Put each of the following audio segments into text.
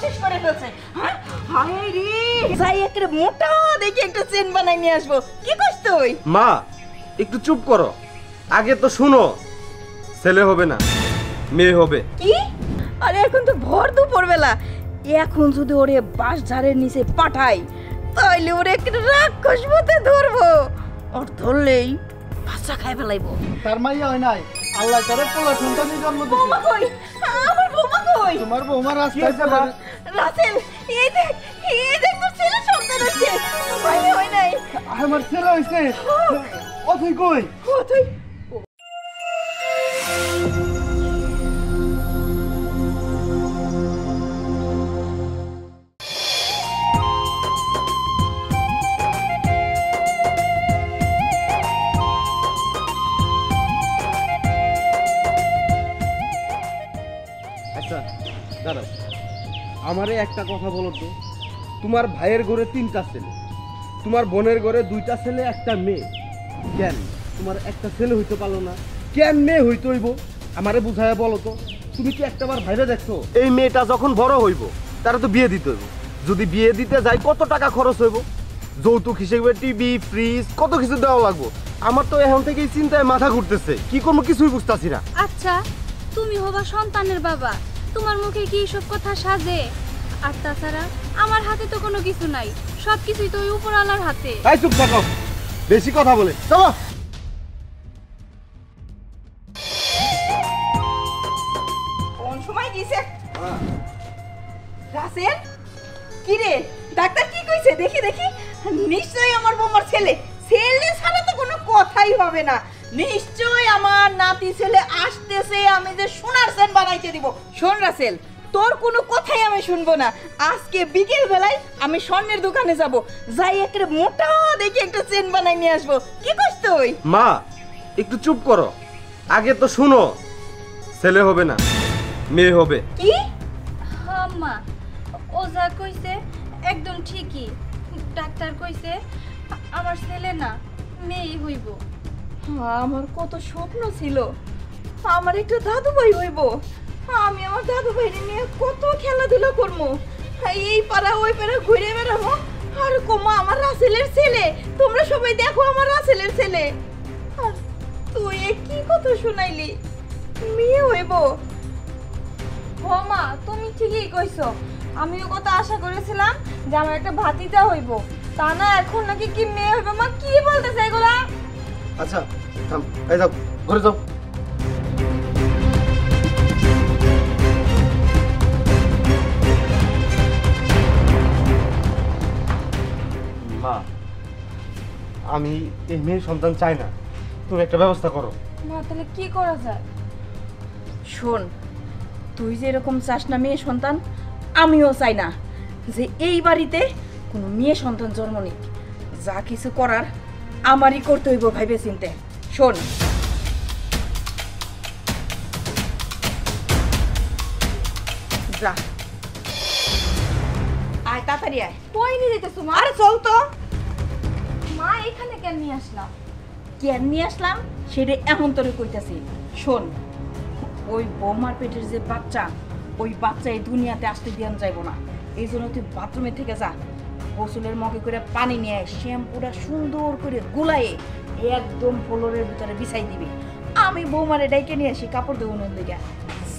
শেষ করে ফেলছে। হ্যাঁ হায় রে, যাই একটা মোটা দেখে একটা চেন বানাই নিয়ে আসবো। কি কইছ তুই? মা একটু চুপ করো, আগে তো শুনো। ছেলে হবে না, মেয়ে হবে। কি? আরে এখন তো ভর দুপুর বেলা, এখন যদি ওরে বাঁশ ঝাড়ের নিচে পাঠাই তাইলে ওরে একটা রাক্ষস মতে ধরবো, আর ধরলেই বাচ্চা খাই ফেলাইবো। তার মাইয়া হয় নাই, আল্লাহ তারে পোলা সন্তানের জন্ম দিয়েছে। বৌমা কই? আমার বৌমা কই? তোমার বৌমা রাস্তায় যাবে। রাসেল, এই দেখ তোর ছেলে সন্তান হচ্ছে। মাইয়া হয় নাই, আমার ছেলে হইছে। অথই কই? অথই। আচ্ছা দাঁড়াও, আমারে একটা কথা বলো তো, তোমার ভাইয়ের ঘরে 3টা ছেলে, তোমার বোনের ঘরে 2টা ছেলে, একটা মেয়ে। কেন তোমার একটা ছেলে হইতে পারলো না? কেন মেয়ে হইতে হইব? আমারে বুঝায় বলো তো। তুমি কি একটাবার ভাইরে দেখছো? এই মেয়েটা যখন বড় হইব তারা তো বিয়ে দিতে হইব। যদি বিয়ে দিতে যাই কত টাকা খরচ হইব? যৌতুক হিসেবে টিভি, ফ্রিজ, কত কিছু দেওয়া লাগবো। আমার তো এখন থেকেই চিন্তায় মাথা ঘুরতেছে, কি করবো কিছুই বুঝতেছি না। আচ্ছা তুমি হবা সন্তানের বাবা, তোমার মুখে কি সব কথা সাজে? আর তাছাড়া আমার হাতে তো কোনো কিছু নাই, সব কিছুই তো ওই উপরওয়ালার হাতে। তাই চুপ থাকো, বেশি কথা বলে চলো। কোন সময় দিছে? রাসেল, কি রে ডাক্তার কি কইছে? দেখি দেখি, নিশ্চয়ই আমার বৌমার ছেলে। ছেলে ছাড়া তো কোনো কথাই হবে না। নিশ্চয়ই আমার নাতি ছেলে আসতেছে, আমি যে সোনার চেন বানাইতে দিব। শোন রাসেল, তোর কোনো কথাই আমি শুনবো না। আজকে বিকেল বেলায় আমি স্বর্ণের দোকানে যাব, যাই একটা মোটা দেখে একটা চেন বানাই নিয়ে আসবো। কি কইছ তুই? মা একটু চুপ করো, আগে তো শুনো। ছেলে হবে না, মেয়ে হবে। কি? হ্যাঁ মা, ও যা কইছে একদম ঠিকই। ডাক্তার কইছে আমার ছেলে না মেয়েই হইব। আমার কত স্বপ্ন ছিল আমার একটা দাদু ভাই হইব। আমি আমার দাদু ভাইরে নিয়ে কত খেলাধুলা করবো, এই পাড়া ওই পাড়া ঘুরে বেড়াবো। আর কোমা আমার রাসেলের ছেলে, তোমরা সবাই দেখো আমার রাসেলের ছেলে। আর তুই কি কথা শুনাইলি? মেয়ে হইব? ও মা তুমি ঠিকই কইছো, আমিও কত আশা করেছিলাম যে আমার একটা ভাতিজা হইব, তা না এখন নাকি কি মেয়ে হইব। মা কি বলতেছে এগুলা? আচ্ছা থাম, এই যাও ঘরে যাও। মা আমি এই মেয়ের সন্তান চাই না, তুমি একটা ব্যবস্থা করো। মা তাহলে কি করা যায়? শোন, তুই যে এরকম চাস না মেয়ে সন্তান, আমিও চাই না যে এই বাড়িতে কোনো মেয়ে সন্তান জন্ম নিক। যা কিছু করার আমারই করতে হইব ভাইবে চিনতে। শোন, যা আয়, তাড়াতাড়ি আয়। কই নিয়ে যেতেছো মা? আরে চল তো। মা এখানে কেন নিয়ে আসলাম? কেন নিয়ে আসলাম সেটা এখন তোরে কইতাছি। শোন, ওই বৌমার পেটের যে বাচ্চা, ওই বাচ্চা এই দুনিয়াতে আসতে দিয়ান যাইব না। এই জন্য তুই বাথরুমে থেকে যা, গোসলের মগে করে পানি নিয়ে শ্যাম্পুটা সুন্দর করে গুলায়ে একদম ফ্লোরের ভিতরে বিছাই দিবি। আমি বৌমারে ডাইকে নিয়ে আসি কাপড় দেবো নন দিকে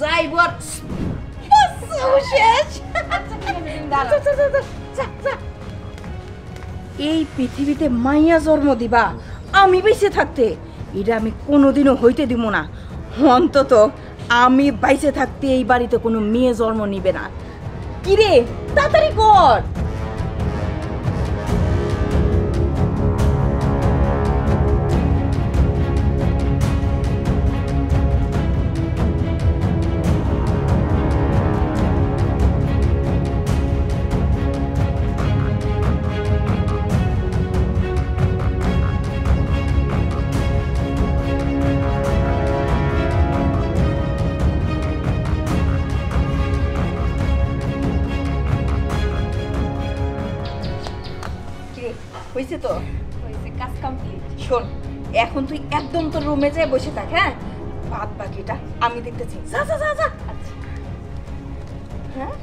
যাইব। এই পৃথিবীতে মাইয়া জন্ম দিবা আমি বেঁচে থাকতে, এটা আমি কোনোদিনও হইতে দিব না। অন্তত আমি বাইচে থাকতে এই বাড়িতে কোনো মেয়ে জন্ম নিবে না। কিরে তাড়াতাড়ি কর। হয়েছে তো? হইছে, কাজ কমপ্লিট। শোন, এখন তুই একদম তোর রুমে যেয়ে বসে থাক, হ্যাঁ? বাদ বাকিটা আমি দেখতেছি। যা যা যা যা। হ্যাঁ,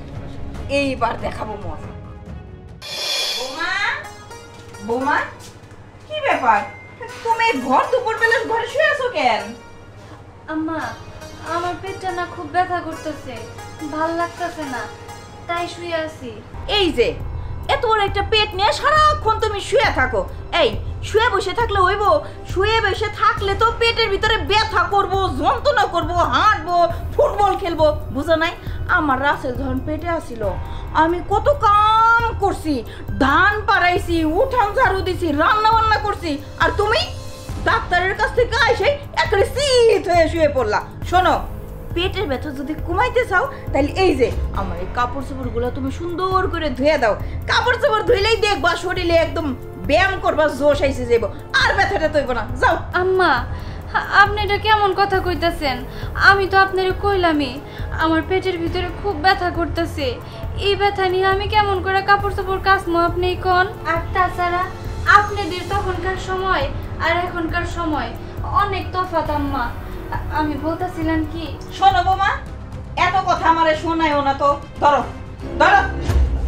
এইবার দেখাবো মজা। বৌমা, বৌমা, কি ব্যাপার তুমি ভর দুপুর বেলা ঘরে শুয়ে আছো কেন? আম্মা, আমার পেটটা না খুব ব্যথা করতেছে, ভাল লাগতেছে না, তাই শুয়ে আছি। এই যে এত বড় একটা পেট নিয়ে সারাক্ষণ তুমি শুয়ে থাকো, এই শুয়ে বসে থাকলে হইব? শুয়ে বসে থাকলে তো পেটের ভিতরে ব্যথা করব, যন্ত্রণা করব, হাঁটবো, ফুটবল খেলবো, বুঝো নাই? আমার রাসেল যখন পেটে আসিল আমি কত কাম করছি, ধান পাড়াইছি, উঠান ঝাড়ু দিছি, রান্না বান্না করছি, আর তুমি ডাক্তারের কাছ থেকে এসে একেবারে শীত হয়ে শুয়ে পড়লা। শোনো, পেটের ব্যথা যদি কমাইতে চাও তাহলে এই যে আমার এই কাপড় চোপড়গুলো তুমি সুন্দর করে ধুয়ে দাও। কাপড় চোপড় ধুইলেই দেখবা শরীরে একদম ব্যায়াম করবা, জোশ আইসে যাইব, আর ব্যথাটা তৈব না। যাও। আম্মা, আপনি এটা কেমন কথা কইতাছেন? আমি তো আপনারে কইলামই আমার পেটের ভিতরে খুব ব্যথা করতেছে, এই ব্যথা নিয়ে আমি কেমন করে কাপড় চোপড় কাচমো আপনি কোন? আর তাছাড়া আপনাদের তখনকার সময় আর এখনকার সময় অনেক তফাৎ আম্মা। আমি বলতেছিলাম কি, শোনো বৌমা, এত কথা আমারে শোনায়ও না তো। ধরো ধরো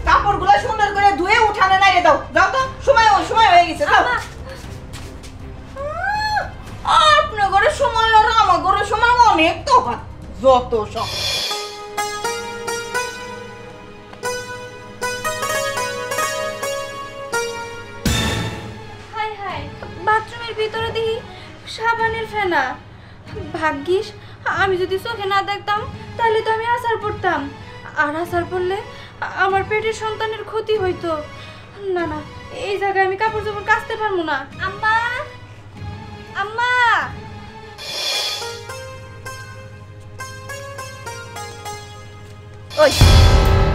কাপড়গুলো সুন্দর করে ধুয়ে উঠানে নাইরে দাও। যাও তো, সময় হয়ে গেছে। যাও। আপনার ঘরে সময় আর আমার ঘরে সময় অনেক তফাৎ, যত সব। হাই হাই, বাথরুমের ভিতরে দেখি সাবানের ফেনা। ভাগ্যিস আমি যদি চোখে না দেখতাম তাহলে তো আমি আসার পড়তাম, আর আসার পড়লে আমার পেটের সন্তানের ক্ষতি হইতো। না না, এই জায়গায় আমি কাপড় চোপড় কাচতে পারবো না। আম্মা, আম্মা, ওই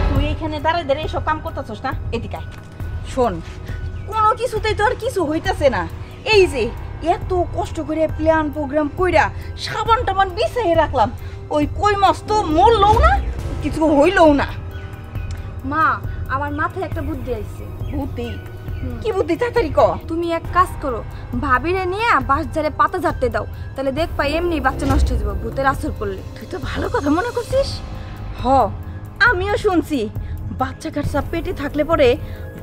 তুই এখানে দাঁড়ায় দাঁড়িয়ে এসব কাম করতেছস না? এদিকে শোন, কোনো কিছুতেই তো আর কিছু হইতাছে না। এই যে এত কষ্ট করে প্ল্যান প্রোগ্রাম কইরা সাবান টাবান বিছাইয়ে রাখলাম, ওই কই মাছ তো মরলও না, কিছু হইলও না। মা, আমার মাথায় একটা বুদ্ধি আইছে। বুদ্ধি? কি বুদ্ধি? তাড়াতাড়ি ক। তুমি এক কাজ করো, ভাবিরে নিয়ে বাঁশ ঝাড়ে পাতা ঝাড়তে দাও, তাহলে দেখবা এমনি বাচ্চা নষ্ট হয়ে যাবে ভূতের আসর পড়লে। তুই তো ভালো কথা মনে করছিস। হ, আমিও শুনছি বাচ্চা কাচ্চা পেটে থাকলে পরে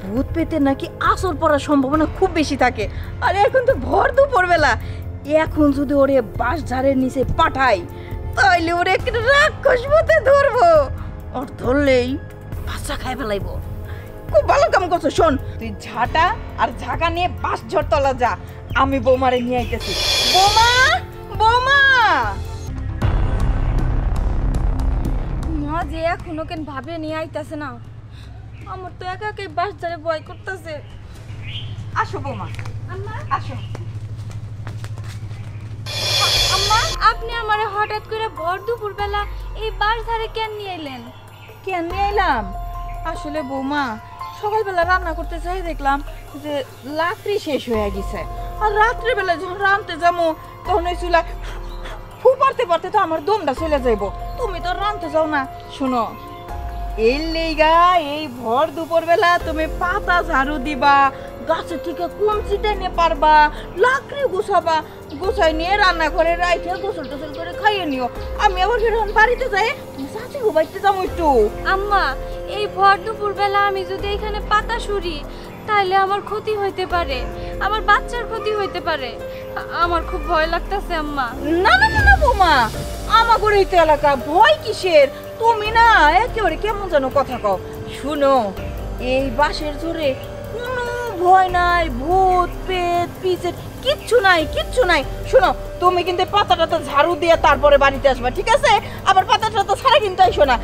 ভূত পেতে নাকি আসর পড়ার সম্ভাবনা খুব বেশি থাকে। আর এখন তো ভর দুপুর বেলা, এখন যদি ওরে বাঁশ ঝাড়ের নিচে পাঠাই তাইলে ওরে একটা রাক্ষস ভূতে ধরবো, ওর ধরলেই বাচ্চা খাই ফেলাইবো। খুব ভালো কাম করছো। শোন, তুই ঝাঁটা আর ঝাঁকা নিয়ে বাঁশ ঝড়তলা যা, আমি বৌমারে নিয়ে আইতেছি। বৌমা, বৌমা। মা যে এখনো কেন ভাবে নিয়ে আইতাছে না, আমার তো একা একাই বাস ঝাড়ে ভয় করতেছে। আসো বৌমা, আম্মা, আসো। আম্মা, আপনি আমারে হঠাৎ করে ভর দুপুর বেলা এই বাস ধারে কেন নিয়ে এলেন? কেন নিয়ে এলাম? আসলে বৌমা, সকালবেলা রান্না করতে চাই দেখলাম যে লাকড়ি শেষ হয়ে গেছে, আর রাত্রেবেলা যখন রাঁধতে যাবো তখন ওই চুলা ফু পারতে পারতে তো আমার দমটা চলে যাইব। তুমি তো রাঁধতে যাও না। শোনো, এই লেগা এই ভর দুপুর বেলা তুমি পাতা ঝাড়ু দিবা, গাছের থেকে কমচিটা নিয়ে পারবা, লাকড়ি গুছাবা, গুছাই নিয়ে রান্নাঘরে রাইখে গোসল টোসল করে খাইয়ে নিও। আমি আবার ফেরন বাড়িতে যাই চাচি ঘুমাইতে যাবো একটু। আম্মা, এই ভর দুপুর বেলা আমি যদি এখানে পাতা সরি তাহলে আমার ক্ষতি হইতে পারে, আমার বাচ্চার ক্ষতি হইতে পারে, আমার খুব ভয় লাগতেছে আম্মা। না না না না বৌমা, আমার এই তো এলাকা, ভয় কিসের? তুমি না একেবারে কেমন যেন কথা কও। শুনো, এই বাঁশের জোরে কোনো ভয় নাই, ভূত পেট পিচের কিচ্ছু নাই, কিচ্ছু নাই। শোনো, তুমি কিন্তু পাতাটা তো ঝাড়ু দিয়ে তারপরে বাড়িতে আসবা, ঠিক আছে? আবার পাতাটা তো ছাড়া কিন্তু আইসো না।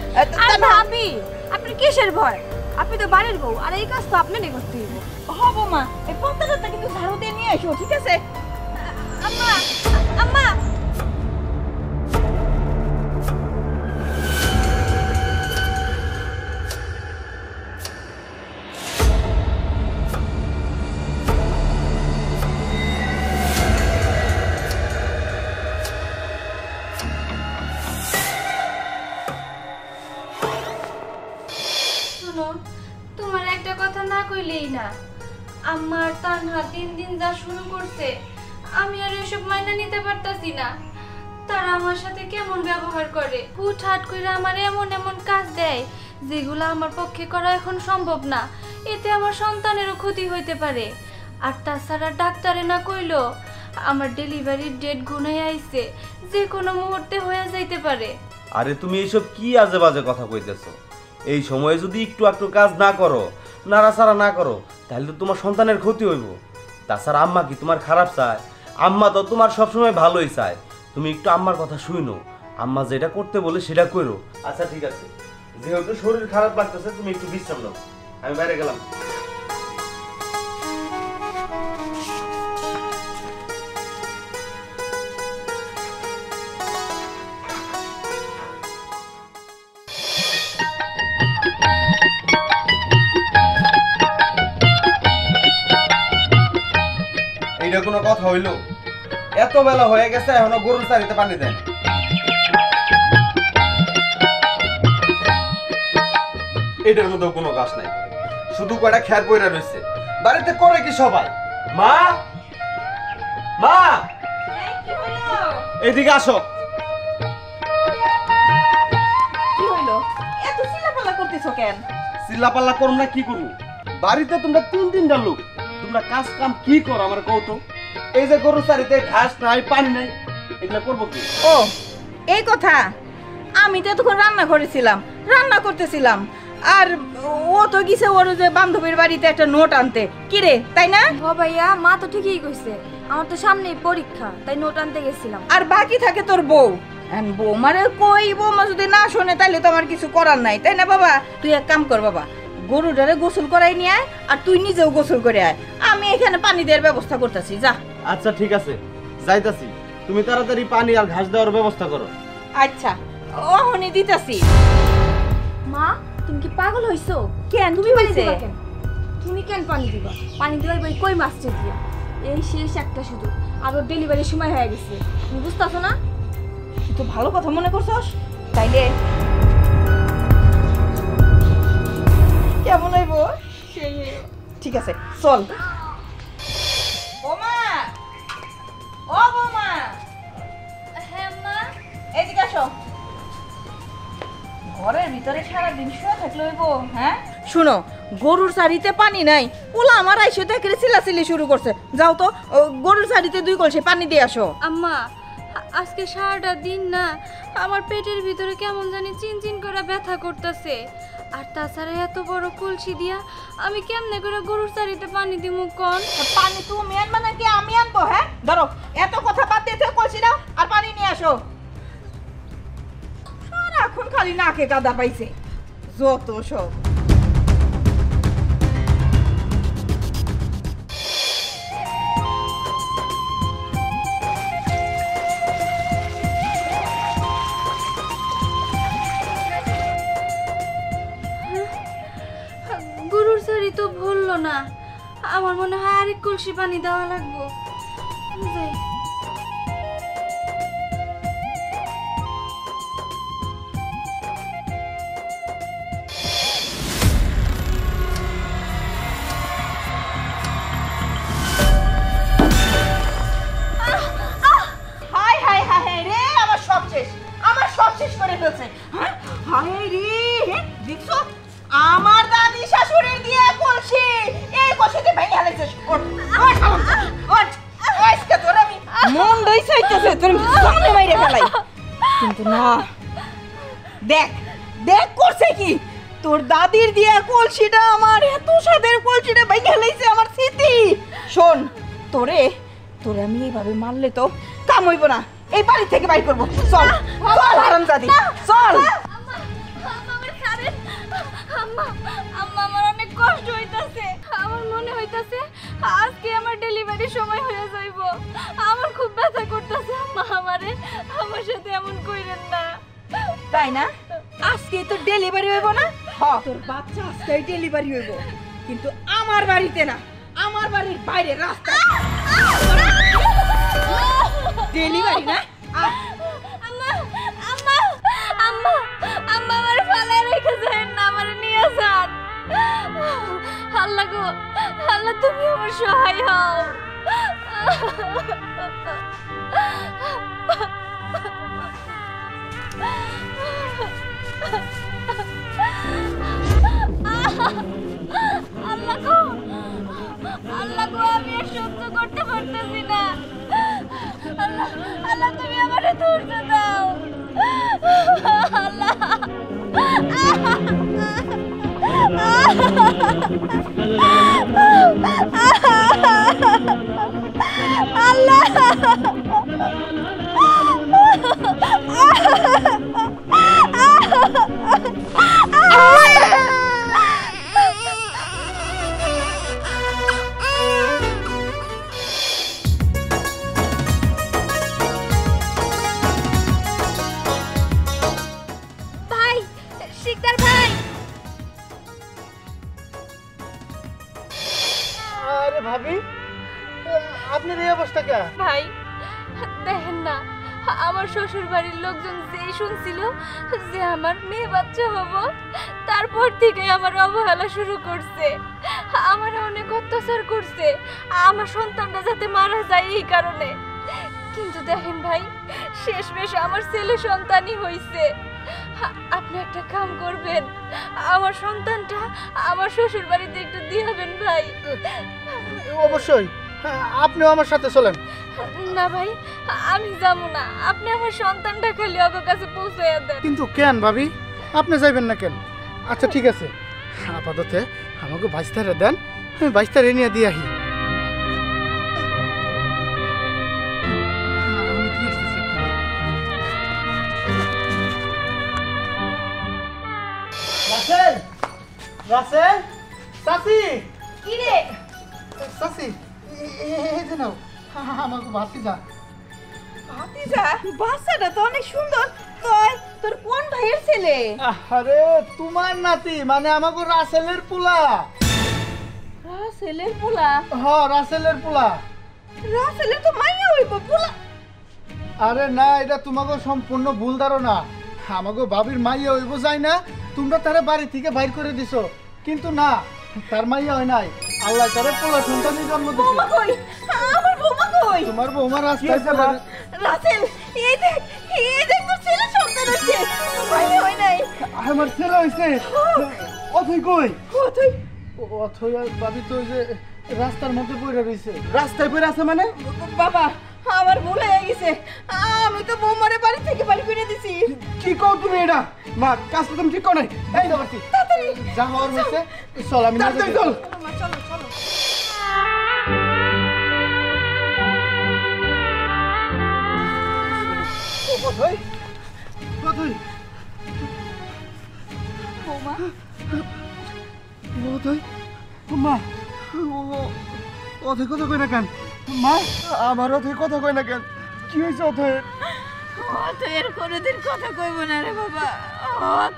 ভাবি, আপনি কিসের ভয়? আপনি তো বাড়ির বউ, আর এই কাজ তো আপনারই করতে হইব। হব মা, এই পাতাটা কিন্তু ঝাড়ু দিয়ে নিয়ে এসো, ঠিক আছে? আম্মা, আম্মা, তোমার একটা কথা না কইলেই না। আমার তানহা দিন দিন যা শুরু করছে, আমি আর এসব মাইনা নিতে পারতাছি না। তারা আমার সাথে কেমন ব্যবহার করে, হুটহাট করে আমার এমন এমন কাজ দেয় যেগুলো আমার পক্ষে করা এখন সম্ভব না। এতে আমার সন্তানেরও ক্ষতি হইতে পারে। আর তাছাড়া ডাক্তারে না কইলো আমার ডেলিভারির ডেট ঘনাই আইছে, যে কোনো মুহূর্তে হয়ে যাইতে পারে। আরে তুমি এইসব কি আজে বাজে কথা কইতেছো? এই সময়ে যদি একটু একটু কাজ না করো, নাড়াচাড়া না করো, তাহলে তো তোমার সন্তানের ক্ষতি হইব। তাছাড়া আম্মা কি তোমার খারাপ চায়? আম্মা তো তোমার সবসময় ভালোই চায়। তুমি একটু আম্মার কথা শুনো, আম্মা যেটা করতে বলে সেটা করো। আচ্ছা ঠিক আছে, যেহেতু শরীর খারাপ লাগতেছে তুমি একটু বিশ্রাম নাও, আমি বাইরে গেলাম। এইটা কোনো কথা হইলো? এত বেলা হয়ে গেছে এখনো গরুর চারিতে পানি দেয় না। এটার মধ্যে কোনো গাছ নাই, শুধু কয়টা খ্যার পয়রা রয়েছে। বাড়িতে করে কি সবাই? মা, মা, এইদিকে আসো। কি হইলো? এত চিল্লাপাল্লা করতেছো কেন? চিল্লাপাল্লা করুম না কি করু? বাড়িতে তোমরা তিনটা লোক, তোমরা কাজ কাম কি করো আমার কও তো? এই যে গরুর চারিতে ঘাস নাই, পানি নাই, এগুলা করবো কি? ও এই কথা, আমি তো এতক্ষণ রান্না করেছিলাম, রান্না করতেছিলাম। আর ও তো গেছে ওর যে বান্ধবীর বাড়িতে একটা নোট আনতে। কি রে, তাই না? হ ভাইয়া, মা তো ঠিকই কইছে, আমার তো সামনেই পরীক্ষা, তাই নোট আনতে গেছিলাম। আর বাকি থাকে তোর বউ। বৌমারে কই, বৌমা যদি না শোনে তাহলে তো আমার কিছু করার নাই, তাই না বাবা? তুই এক কাম কর বাবা, গরুটারে গোসল করাই নিয়ে আয়, আর তুই নিজেও গোসল করে আয়। আমি এখানে পানি দেওয়ার ব্যবস্থা করতেছি, যা। আচ্ছা ঠিক আছে, যাইতাছি। তুমি তাড়াতাড়ি পানি আর ঘাস দেওয়ার ব্যবস্থা করো। আচ্ছা, ওহনি দিতাছি। মা, তুমি কি পাগল হইছো? কেন, তুমি কি পানি হইছে? দিবা কেন? তুমি কেন পানি দিবা? পানি দিবাই বই কই মাছটা দিয়া। এই শেষ একটা শুধু, আর ওর ডেলিভারির সময় হয়ে গেছে, তুমি বুঝতেছো না? তুই তো ভালো কথা মনে করছস, তাইলে কেমন হইব? ঠিক আছে, চল। বৌমা, ও বৌমা, হ্যাঁ মা। এদিকে আসো। ঘরের ভিতরে সারাদিন শুয়ে থাকলে হইব? হ্যাঁ শুনো, গরুর শাড়িতে পানি নাই, ওলা আমার আইসো দেখে চিল্লাচিল্লি শুরু করছে। যাও তো, গরুর শাড়িতে 2 কলসি পানি দিয়ে আসো। আম্মা, আজকে সারাটা দিন না আমার পেটের ভিতরে কেমন জানি চিনচিন করে ব্যথা করতেছে। আর তাছাড়া এত বড় কলসি দিয়া আমি কেমনে করে গরুর চারিতে পানি দিমু কোন? পানি তুমি আনবা নাকি আমি আনবো? হ্যাঁ ধরো, এত কথা বাদ দিয়ে কলসি দাও আর পানি নিয়ে আসো। সারাক্ষণ খালি নাকে কাদা পাইছে, যত সব। গরুর চারি তো ভরলো না, আমার মনে হয় আরেক কলসি পানি দেওয়া লাগবো। যাই। হাই হাই হাই হাই রে, আমার সব শেষ, আমার সব শেষ করে ফেলছে। হ্যাঁ হাই রে, দেখছো আমার দাদি শাশুড়ির দিয়া কলসি, এই কলসিতে ভেঙে হালাইছিস। ওঠ ওঠ ওঠ, আজকে তোর আমি মন দই চাইতেছে তোর সামনে মাইরে ফেলাই, কিন্তু না। দেখ দেখ করছে কি, তোর দাদির দিয়া কলসিটা আমার এত স্বাদের কলসিটা ভেঙে হালাইছে আমার স্মৃতি। শোন, তোরে আমি এইভাবে মারলে তো কাম হইব না, এই বাড়ি থেকে বাইর করবো। চল চল হারামজাদি, চল। আমার অনেক কষ্ট হইতাছে, আমার মনে হইতাছে আজকে আমার ডেলিভারি সময় হয়ে যাইব। আমার খুব ব্যথা করতেছে আম্মা, আমার সাথে এমন কইরেন না। তাই না? আজকে তো ডেলিভারি হইব না? হ্যাঁ, তোর বাচ্চা আজকে ডেলিভারি হইব, কিন্তু আমার বাড়িতে না, আমার বাড়ির বাইরে রাস্তা ডেলিভারি না। আম্মা আম্মা আম্মা আম্মা, আমার ফালায় রেখে যান না, আমার নিয়ে যান। আল্লাহ গো আল্লাহ, তুমি আমার সহায় হও। আল্লাহ আল্লাহ তুমি আমারে ধৈর্য দাও আল্লাহ ভাই শিকদার ভাই আরে ভাবি আপনার এই অবস্থা কে? ভাই দেখেন না আমার শ্বশুর বাড়ির লোকজন যেই শুনছিল যে আমার মেয়ে বাচ্চা হবো তারপর থেকে আমার অবহেলা শুরু করছে আমার অনেক অত্যাচার করছে আমার সন্তানটা যাতে মারা যায় এই কারণে কিন্তু দেখেন ভাই শেষমেশ আমার ছেলে সন্তানই হইছে আপনি একটা কাম করবেন আমার সন্তানটা আমার শ্বশুর বাড়িতে একটু দিয়াবেন ভাই অবশ্যই আপনিও আমার সাথে চলেন। না ভাই আমি যাবো না আপনি আমার সন্তানটা খালি ওর কাছে পৌঁছাইয়া দেন কিন্তু কেন ভাবি আপনি যাইবেন না কেন? আচ্ছা ঠিক আছে আপাতত আমাকে বাইস্তারে দেন আমি বাইস্তারে নিয়ে দিয়ে আহি। রাসেল রাসেল চাচি কি রে চাচি এই যে নাও আমাকে ভাতিজা। ভাতিজা বাচ্চাটা তো অনেক সুন্দর তোর কোন ভাইয়ের ছেলে? আরে তোমার নাতি মানে আমাকে রাসেলের পোলা। রাসেলের পোলা? রাসেলের পোলা। রাসেলের তো মাইয়া হইব পোলা। আরে না এটা তোমাকে সম্পূর্ণ ভুল ধারণা। আমাকে বাবির মাইয়া হইব যায় না তোমরা তারে বাড়ি থেকে বাইর করে দিছো কিন্তু না তার মাইয়া হয় নাই আল্লাহ তারে পোলা সন্তানের জন্ম দিয়েছে। বৌমা কই? আমার বৌমা কই? তোমার বৌমা রাস্তায় রাসেল এই দেখ তোর ছেলে সন্তান হইছে মাইয়া হয় নাই। আমার ছেলে হইছে। অথই কই? কোথায়? অথই আর বাবি তো ওই যে রাস্তার মধ্যে পড়ে রইছে। রাস্তায় পড়ে আছে মানে? বাবা আমার ভুল হয়ে গেছে আমি তো বৌমারে বাড়ি থেকে বাড়ি ফিরে দিছি। কি কও তুমি এটা? মা কাজটা তুমি ঠিক করো নাই। এই দাও বাড়তি। তাড়াতাড়ি যা হওয়ার হইছে চল আমি নিয়ে যাই। চল। চলো চলো অথই অথই বৌমা অথই মা অথই কথা কই না কেন? মা আমার অথই কথা কই না কেন? কি হয়েছে অথই? তো এর কোনোদিন কথা কইব না রে বাবা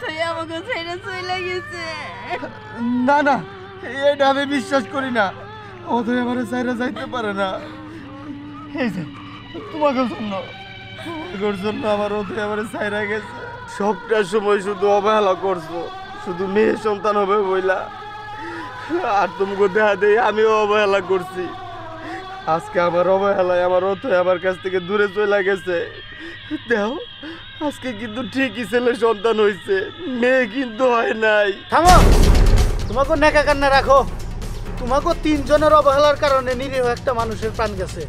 তো আমাকে ছেড়ে চলে গেছে। না না এটা আমি বিশ্বাস করি না। অথই আমার চাইরা যাইতে পারে না। এই যে তোমাদের জন্য আমার অথই আমার চাইরা গেছে। সবটা সময় শুধু অবহেলা করছো, শুধু মেয়ে সন্তান হবে বইলা, আর তোমাকে দেখা দেই আমিও অবহেলা করছি। আজকে আমার অবহেলায় আমার অথই আমার কাছ থেকে দূরে চলে গেছে। দেও আজকে কিন্তু ঠিকই ছেলে সন্তান হয়েছে, মেয়ে কিন্তু হয় নাই। থামো, তোমাকে নেকা কান্না রাখো। তোমাকে তিনজনের অবহেলার কারণে নিরীহ একটা মানুষের প্রাণ গেছে।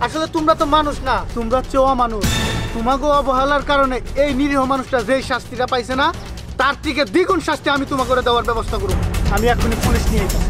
আসলে তোমরা তো মানুষ না, তোমরা চোয়া মানুষ। তোমাকে অবহেলার কারণে এই নিরীহ মানুষটা যেই শাস্তিটা পাইছে না, তার থেকে দ্বিগুণ শাস্তি আমি তোমাকে দেওয়ার ব্যবস্থা করব। আমি এখনই পুলিশ নিয়ে যাই।